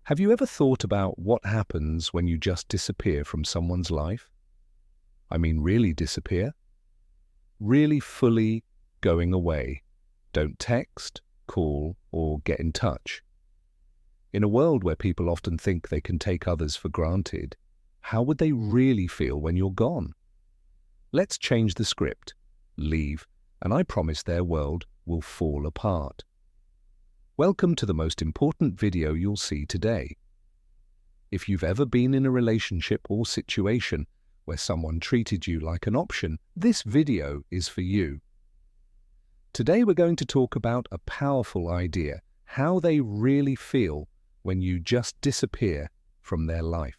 Have you ever thought about what happens when you just disappear from someone's life? I mean, really disappear? Really fully going away. Don't text, call, or get in touch. In a world where people often think they can take others for granted, how would they really feel when you're gone? Let's change the script. Leave, and I promise their world will fall apart. Welcome to the most important video you'll see today. If you've ever been in a relationship or situation where someone treated you like an option, this video is for you. Today we're going to talk about a powerful idea, how they really feel when you just disappear from their life.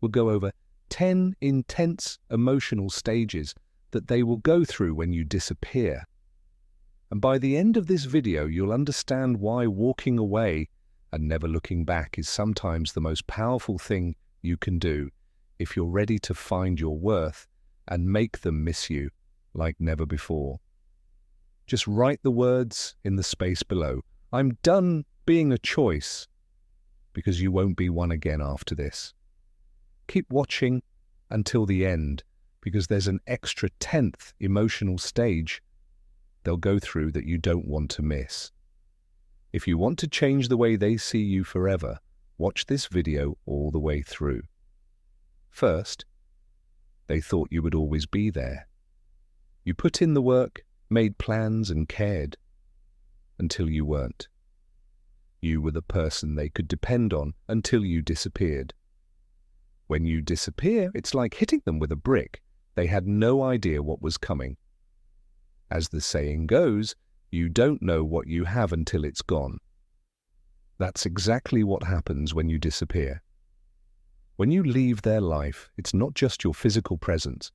We'll go over 10 intense emotional stages that they will go through when you disappear. And by the end of this video, you'll understand why walking away and never looking back is sometimes the most powerful thing you can do if you're ready to find your worth and make them miss you like never before. Just write the words in the space below. I'm done being a choice, because you won't be one again after this. Keep watching until the end, because there's an extra 10th emotional stage they'll go through that you don't want to miss. If you want to change the way they see you forever, watch this video all the way through. First, they thought you would always be there. You put in the work, made plans and cared, until you weren't. You were the person they could depend on until you disappeared. When you disappear, it's like hitting them with a brick. They had no idea what was coming. As the saying goes, you don't know what you have until it's gone. That's exactly what happens when you disappear. When you leave their life, it's not just your physical presence.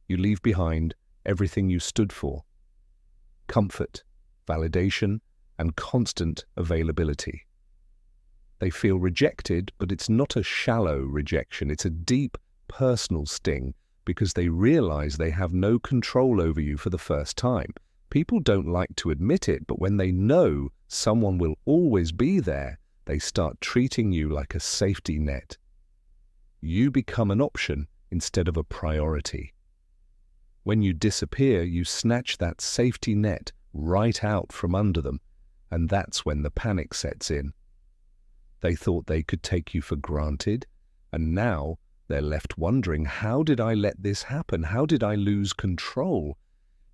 You leave behind everything you stood for: comfort, validation, and constant availability. They feel rejected, but it's not a shallow rejection. It's a deep, personal sting, because they realize they have no control over you for the first time. People don't like to admit it, but when they know someone will always be there, they start treating you like a safety net. You become an option instead of a priority. When you disappear, you snatch that safety net right out from under them, and that's when the panic sets in. They thought they could take you for granted, and now they're left wondering, how did I let this happen? How did I lose control?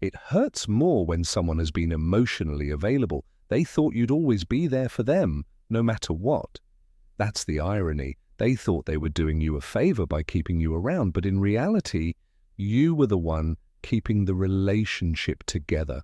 It hurts more when someone has been emotionally available. They thought you'd always be there for them, no matter what. That's the irony. They thought they were doing you a favor by keeping you around, but in reality, you were the one keeping the relationship together.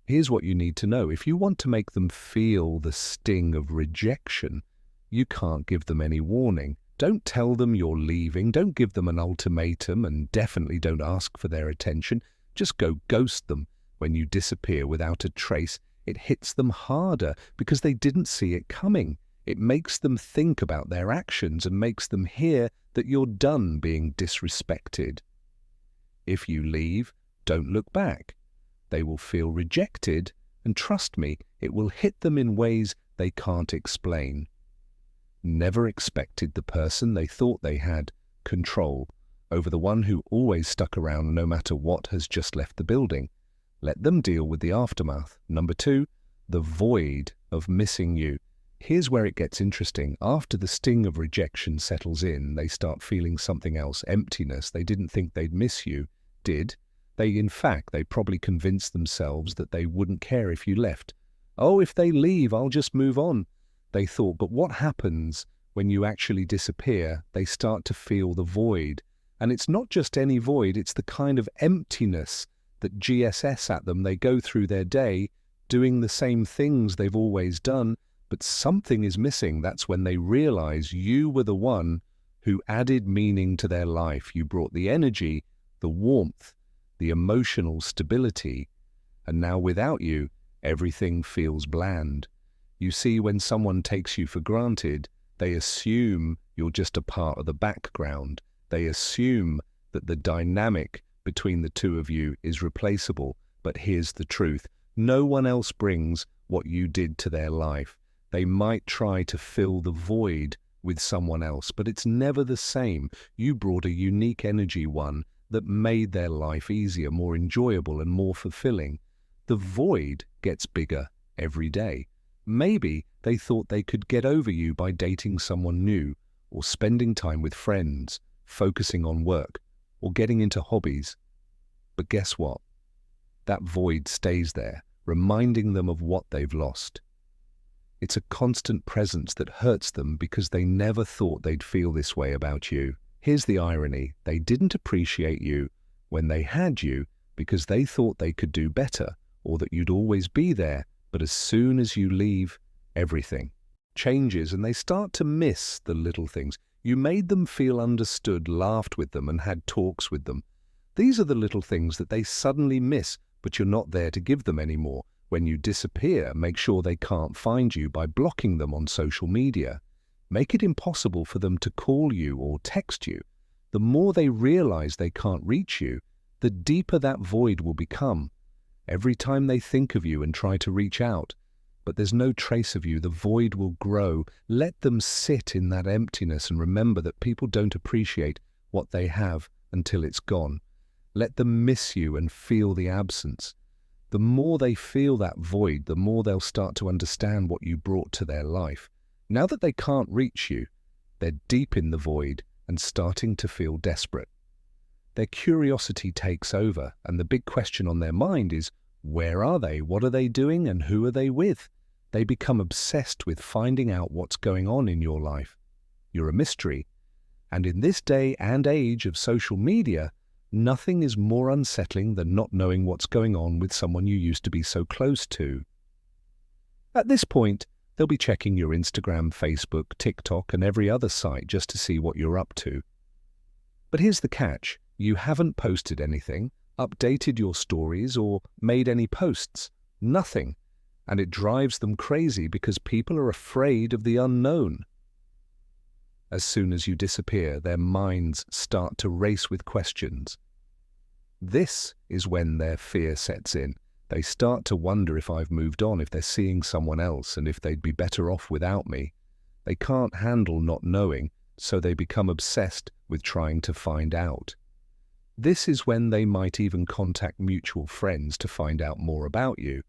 Here's what you need to know. If you want to make them feel the sting of rejection, you can't give them any warning. Don't tell them you're leaving. Don't give them an ultimatum, and definitely don't ask for their attention. Just go ghost them. When you disappear without a trace, it hits them harder because they didn't see it coming. It makes them think about their actions and makes them hear that you're done being disrespected. If you leave, don't look back. They will feel rejected, and trust me, it will hit them in ways they can't explain. Never expected the person they thought they had control over the one who always stuck around no matter what has just left the building. Let them deal with the aftermath. Number 2, the void of missing you. Here's where it gets interesting. After the sting of rejection settles in, they start feeling something else, emptiness. They didn't think they'd miss you. Did? In fact, they probably convinced themselves that they wouldn't care if you left. Oh, if they leave, I'll just move on, they thought. But what happens when you actually disappear? They start to feel the void. And it's not just any void, it's the kind of emptiness that GSS at them. They go through their day doing the same things they've always done, but something is missing. That's when they realize you were the one who added meaning to their life. You brought the energy, the warmth, the emotional stability, and now without you, everything feels bland. You see, when someone takes you for granted, they assume you're just a part of the background. They assume that the dynamic between the two of you is replaceable. But here's the truth. No one else brings what you did to their life. They might try to fill the void with someone else, but it's never the same. You brought a unique energy, one that made their life easier, more enjoyable, and more fulfilling. The void gets bigger every day. Maybe they thought they could get over you by dating someone new, or spending time with friends, focusing on work, or getting into hobbies. But guess what? That void stays there, reminding them of what they've lost. It's a constant presence that hurts them because they never thought they'd feel this way about you. Here's the irony. They didn't appreciate you when they had you because they thought they could do better or that you'd always be there. But as soon as you leave, everything changes and they start to miss the little things. You made them feel understood, laughed with them, and had talks with them. These are the little things that they suddenly miss, but you're not there to give them anymore. When you disappear, make sure they can't find you by blocking them on social media. Make it impossible for them to call you or text you. The more they realize they can't reach you, the deeper that void will become. Every time they think of you and try to reach out, but there's no trace of you, the void will grow. Let them sit in that emptiness and remember that people don't appreciate what they have until it's gone. Let them miss you and feel the absence. The more they feel that void, the more they'll start to understand what you brought to their life. Now that they can't reach you, they're deep in the void and starting to feel desperate. Their curiosity takes over, and the big question on their mind is, where are they? What are they doing? And who are they with? They become obsessed with finding out what's going on in your life. You're a mystery. And in this day and age of social media, nothing is more unsettling than not knowing what's going on with someone you used to be so close to. At this point, they'll be checking your Instagram, Facebook, TikTok, and every other site just to see what you're up to. But here's the catch. You haven't posted anything, updated your stories, or made any posts. Nothing. And it drives them crazy because people are afraid of the unknown. As soon as you disappear, their minds start to race with questions. This is when their fear sets in. They start to wonder if I've moved on, if they're seeing someone else, and if they'd be better off without me. They can't handle not knowing, so they become obsessed with trying to find out. This is when they might even contact mutual friends to find out more about you.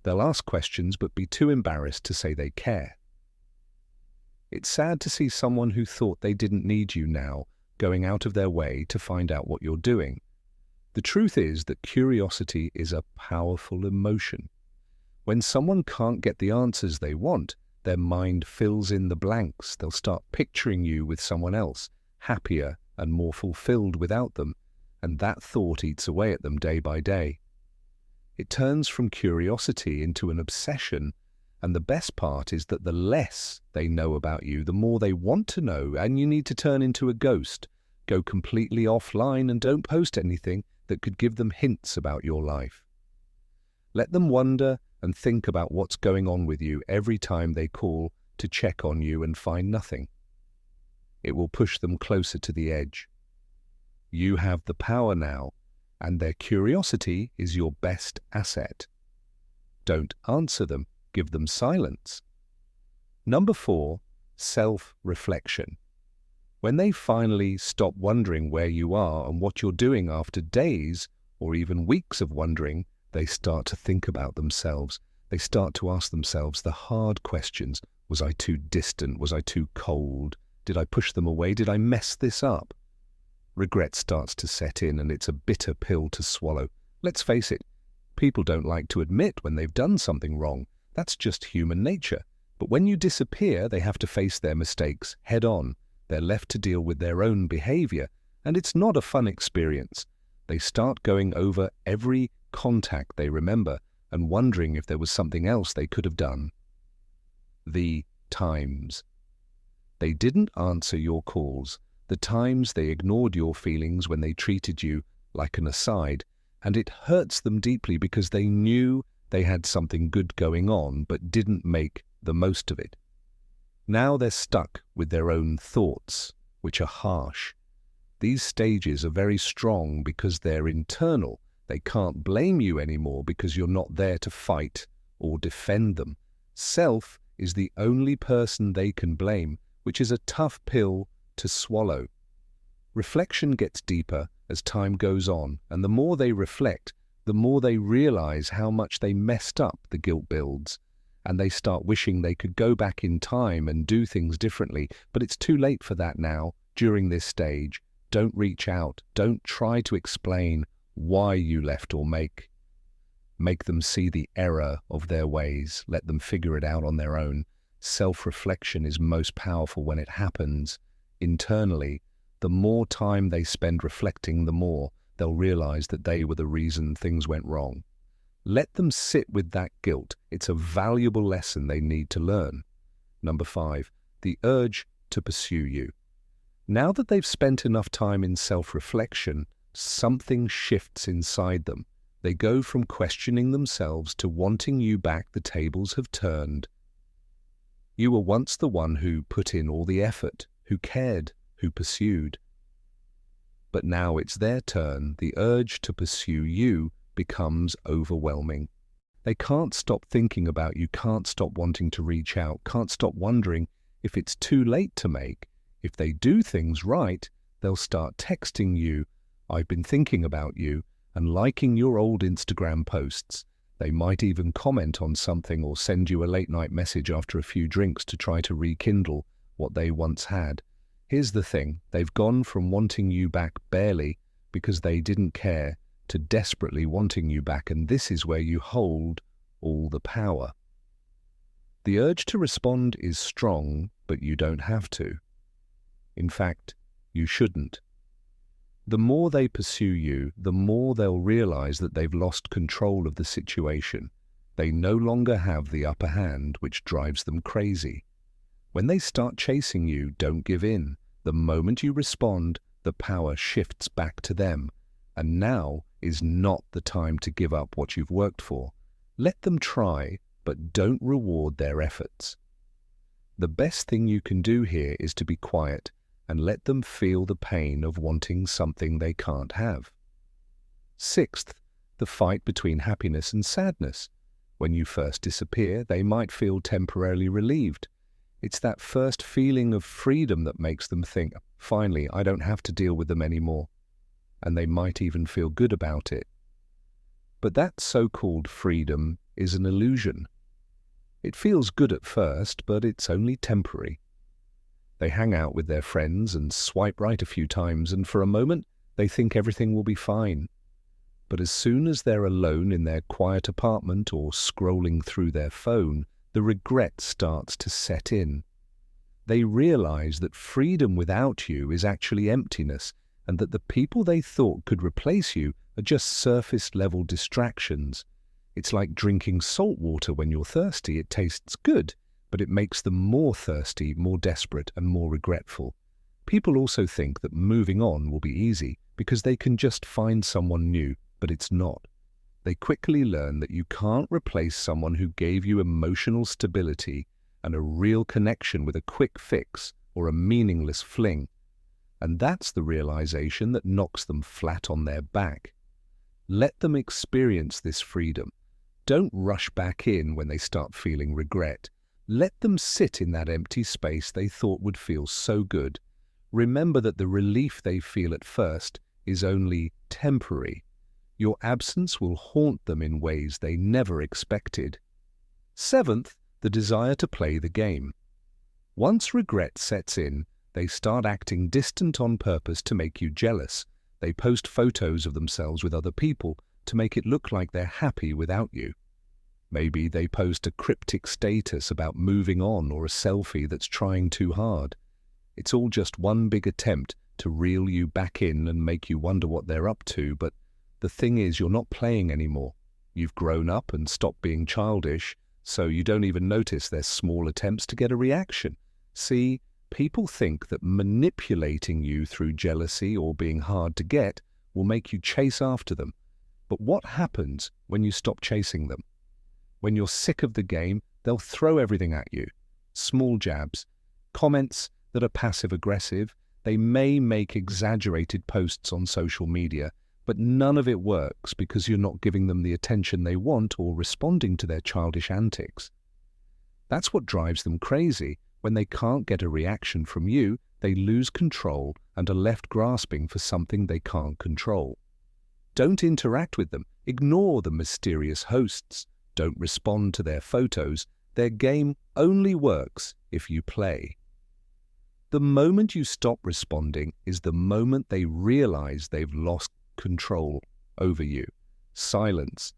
They'll ask questions but be too embarrassed to say they care. It's sad to see someone who thought they didn't need you now going out of their way to find out what you're doing. The truth is that curiosity is a powerful emotion. When someone can't get the answers they want, their mind fills in the blanks. They'll start picturing you with someone else, happier and more fulfilled without them, and that thought eats away at them day by day. It turns from curiosity into an obsession. And the best part is that the less they know about you, the more they want to know, and you need to turn into a ghost. Go completely offline and don't post anything that could give them hints about your life. Let them wonder and think about what's going on with you every time they call to check on you and find nothing. It will push them closer to the edge. You have the power now, and their curiosity is your best asset. Don't answer them. Give them silence. Number 4, self-reflection. When they finally stop wondering where you are and what you're doing after days or even weeks of wondering, they start to think about themselves. They start to ask themselves the hard questions. Was I too distant? Was I too cold? Did I push them away? Did I mess this up? Regret starts to set in, and it's a bitter pill to swallow. Let's face it, people don't like to admit when they've done something wrong. That's just human nature. But when you disappear, they have to face their mistakes head on. They're left to deal with their own behavior, and it's not a fun experience. They start going over every contact they remember and wondering if there was something else they could have done. The times they didn't answer your calls, the times they ignored your feelings when they treated you like an aside, and it hurts them deeply because they knew they had something good going on but didn't make the most of it. Now they're stuck with their own thoughts, which are harsh. These stages are very strong because they're internal. They can't blame you anymore because you're not there to fight or defend them. Self is the only person they can blame, which is a tough pill to swallow. Reflection gets deeper as time goes on, and the more they reflect, the more they realize how much they messed up. The guilt builds, and they start wishing they could go back in time and do things differently. But it's too late for that now. During this stage, don't reach out. Don't try to explain why you left or make them see the error of their ways. Let them figure it out on their own. Self-reflection is most powerful when it happens internally. The more time they spend reflecting, the more they'll realize that they were the reason things went wrong. Let them sit with that guilt. It's a valuable lesson they need to learn. Number 5, the urge to pursue you. Now that they've spent enough time in self-reflection, something shifts inside them. They go from questioning themselves to wanting you back. The tables have turned. You were once the one who put in all the effort, who cared, who pursued. But now it's their turn. The urge to pursue you becomes overwhelming. They can't stop thinking about you, can't stop wanting to reach out, can't stop wondering if it's too late to make. If they do things right, they'll start texting you, "I've been thinking about you," and liking your old Instagram posts. They might even comment on something or send you a late-night message after a few drinks to try to rekindle what they once had. Here's the thing, they've gone from wanting you back barely because they didn't care to desperately wanting you back, and this is where you hold all the power. The urge to respond is strong, but you don't have to. In fact, you shouldn't. The more they pursue you, the more they'll realize that they've lost control of the situation. They no longer have the upper hand, which drives them crazy. When they start chasing you, don't give in. The moment you respond, the power shifts back to them. And now is not the time to give up what you've worked for. Let them try, but don't reward their efforts. The best thing you can do here is to be quiet and let them feel the pain of wanting something they can't have. 6th, the fight between happiness and sadness. When you first disappear, they might feel temporarily relieved. It's that first feeling of freedom that makes them think, "Finally, I don't have to deal with them anymore." And they might even feel good about it. But that so-called freedom is an illusion. It feels good at first, but it's only temporary. They hang out with their friends and swipe right a few times, and for a moment they think everything will be fine. But as soon as they're alone in their quiet apartment or scrolling through their phone, the regret starts to set in. They realize that freedom without you is actually emptiness, and that the people they thought could replace you are just surface-level distractions. It's like drinking salt water when you're thirsty. It tastes good, but it makes them more thirsty, more desperate, and more regretful. People also think that moving on will be easy because they can just find someone new, but it's not. They quickly learn that you can't replace someone who gave you emotional stability and a real connection with a quick fix or a meaningless fling. And that's the realization that knocks them flat on their back. Let them experience this freedom. Don't rush back in when they start feeling regret. Let them sit in that empty space they thought would feel so good. Remember that the relief they feel at first is only temporary. Your absence will haunt them in ways they never expected. 7th, the desire to play the game. Once regret sets in, they start acting distant on purpose to make you jealous. They post photos of themselves with other people to make it look like they're happy without you. Maybe they post a cryptic status about moving on or a selfie that's trying too hard. It's all just one big attempt to reel you back in and make you wonder what they're up to, but the thing is, you're not playing anymore. You've grown up and stopped being childish, so you don't even notice their small attempts to get a reaction. See, people think that manipulating you through jealousy or being hard to get will make you chase after them. But what happens when you stop chasing them? When you're sick of the game, they'll throw everything at you. Small jabs, comments that are passive-aggressive. They may make exaggerated posts on social media, but none of it works because you're not giving them the attention they want or responding to their childish antics. That's what drives them crazy. When they can't get a reaction from you, they lose control and are left grasping for something they can't control. Don't interact with them. Ignore the mysterious hosts. Don't respond to their photos. Their game only works if you play. The moment you stop responding is the moment they realize they've lost control over you. Silence.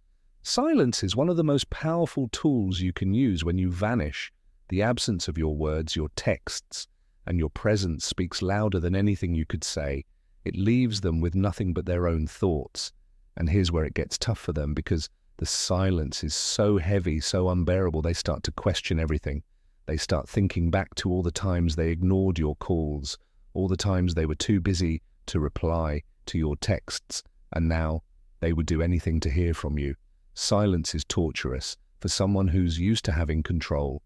Silence is one of the most powerful tools you can use when you vanish. The absence of your words, your texts, and your presence speaks louder than anything you could say. It leaves them with nothing but their own thoughts. And here's where it gets tough for them, because the silence is so heavy, so unbearable, they start to question everything. They start thinking back to all the times they ignored your calls, all the times they were too busy to reply to your texts, and now they would do anything to hear from you. Silence is torturous for someone who's used to having control.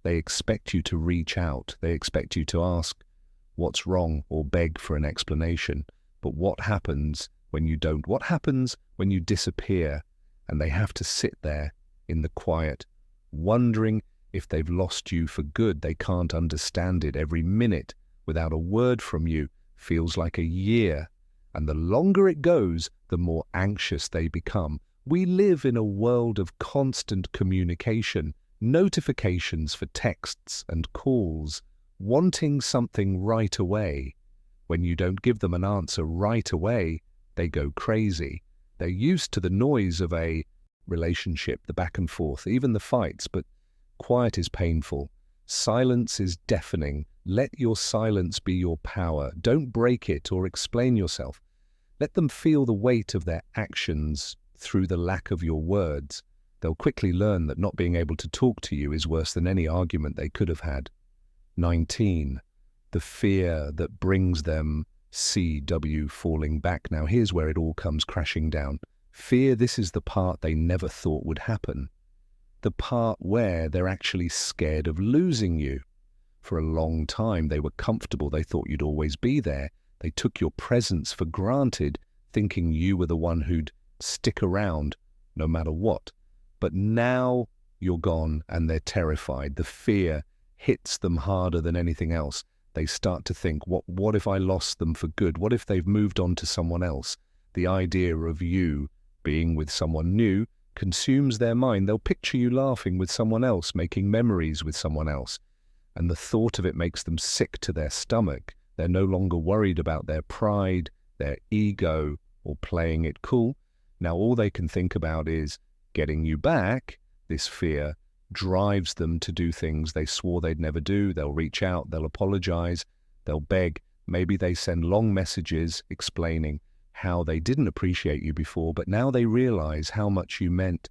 They expect you to reach out. They expect you to ask what's wrong or beg for an explanation. But what happens when you don't? What happens when you disappear and they have to sit there in the quiet, wondering if they've lost you for good? They can't understand it. Every minute without a word from you feels like a year. And the longer it goes, the more anxious they become. We live in a world of constant communication, notifications for texts and calls, wanting something right away. When you don't give them an answer right away, they go crazy. They're used to the noise of a relationship, the back and forth, even the fights, but quiet is painful. Silence is deafening. Let your silence be your power. Don't break it or explain yourself. Let them feel the weight of their actions through the lack of your words. They'll quickly learn that not being able to talk to you is worse than any argument they could have had. 19. The fear that brings them CW falling back. Now here's where it all comes crashing down. Fear, this is the part they never thought would happen. The part where they're actually scared of losing you. For a long time they were comfortable. They thought you'd always be there. They took your presence for granted, thinking you were the one who'd stick around no matter what. But now you're gone and they're terrified. The fear hits them harder than anything else. They start to think, what if I lost them for good? What if they've moved on to someone else? The idea of you being with someone new consumes their mind. They'll picture you laughing with someone else, making memories with someone else. And the thought of it makes them sick to their stomach. They're no longer worried about their pride, their ego, or playing it cool. Now all they can think about is getting you back. This fear drives them to do things they swore they'd never do. They'll reach out, they'll apologize, they'll beg. Maybe they send long messages explaining how they didn't appreciate you before, but now they realize how much you meant.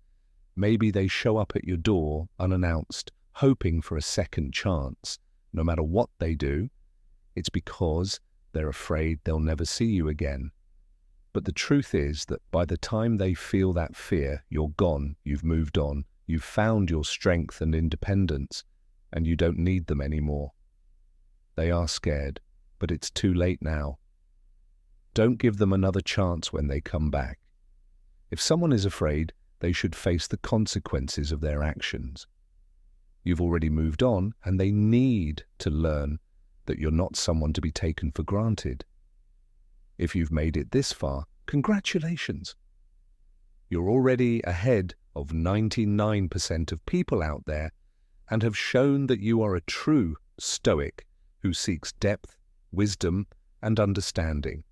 Maybe they show up at your door unannounced, hoping for a second chance. No matter what they do, it's because they're afraid they'll never see you again. But the truth is that by the time they feel that fear, you're gone, you've moved on, you've found your strength and independence, and you don't need them anymore. They are scared, but it's too late now. Don't give them another chance when they come back. If someone is afraid, they should face the consequences of their actions. You've already moved on, and they need to learn that you're not someone to be taken for granted. If you've made it this far, congratulations. You're already ahead of 99% of people out there and have shown that you are a true Stoic who seeks depth, wisdom, and understanding.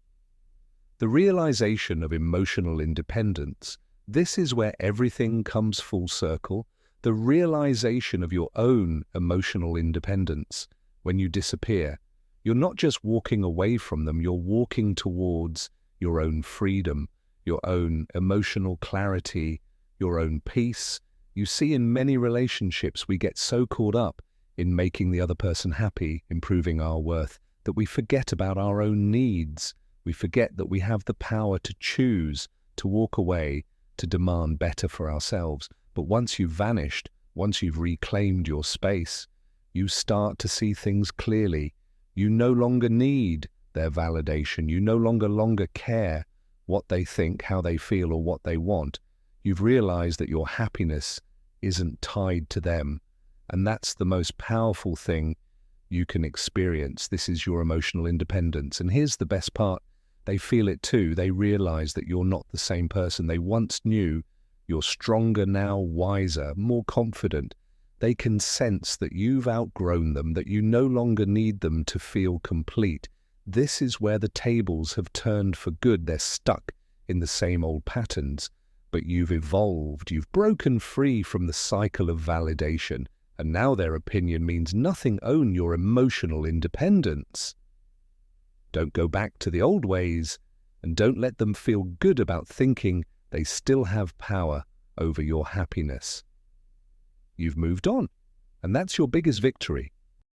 The realization of emotional independence, this is where everything comes full circle. The realization of your own emotional independence. When you disappear, you're not just walking away from them, you're walking towards your own freedom, your own emotional clarity, your own peace. You see, in many relationships, we get so caught up in making the other person happy, improving our worth, that we forget about our own needs. We forget that we have the power to choose, to walk away, to demand better for ourselves. But once you've vanished, once you've reclaimed your space, you start to see things clearly. You no longer need their validation. You no longer care what they think, how they feel, or what they want. You've realized that your happiness isn't tied to them, And that's the most powerful thing you can experience. This is your emotional independence. And here's the best part. They feel it too. They realize that you're not the same person they once knew. You're stronger now, wiser, more confident. They can sense that you've outgrown them, that you no longer need them to feel complete. This is where the tables have turned for good. They're stuck in the same old patterns, but you've evolved. You've broken free from the cycle of validation, and now their opinion means nothing. Own your emotional independence. Don't go back to the old ways, and don't let them feel good about thinking they still have power over your happiness. You've moved on, and that's your biggest victory.